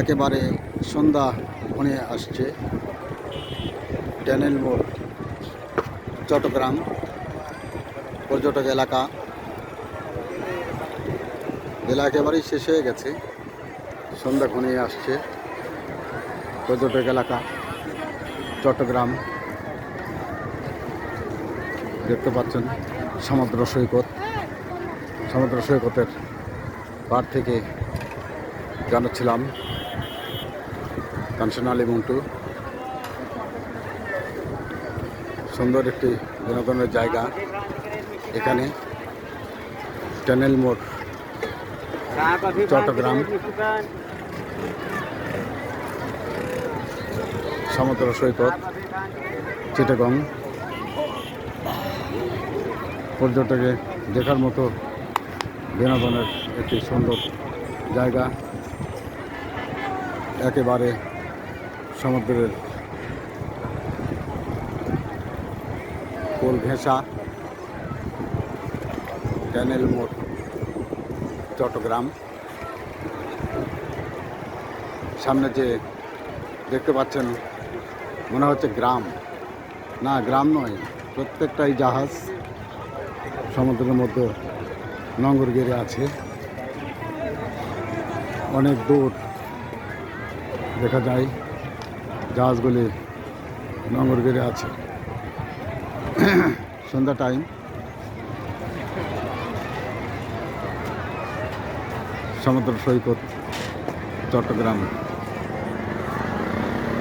একেবারে সন্ধ্যা ঘনিয়ে আসছে। ড্যানেল মোড়, চট্টগ্রাম পর্যটক এলাকা। বেলা একেবারেই শেষ হয়ে গেছে, সন্ধ্যা ঘনিয়ে আসছে। পর্যটক এলাকা চট্টগ্রাম, দেখতে পাচ্ছেন সমুদ্র সৈকত। সমুদ্র সৈকতের পার থেকে জানাচ্ছিলাম কাঞ্চন আলী মন্টু। সুন্দর একটি বিনোদনের জায়গা এখানে, ড্যানেল মোড়, চট্টগ্রাম। সমুদ্র সৈকত, চিটাগং পর্যটকে দেখার মতো বিনোদনের একটি সুন্দর জায়গা। একেবারে সমুদ্রের কোল ঘেঁষা ড্যানেল মোড়, চট্টগ্রাম। সামনে যে দেখতে পাচ্ছেন মনে হচ্ছে গ্রাম, না গ্রাম নয়, প্রত্যেকটাই জাহাজ সমুদ্রের মধ্যে নোঙর গেড়ে আছে। অনেক দূর দেখা যায় জাহাজগুলি নোঙর গেড়ে আছে। সন্ধ্যা টাইম, সমুদ্র সৈকত, চট্টগ্রাম।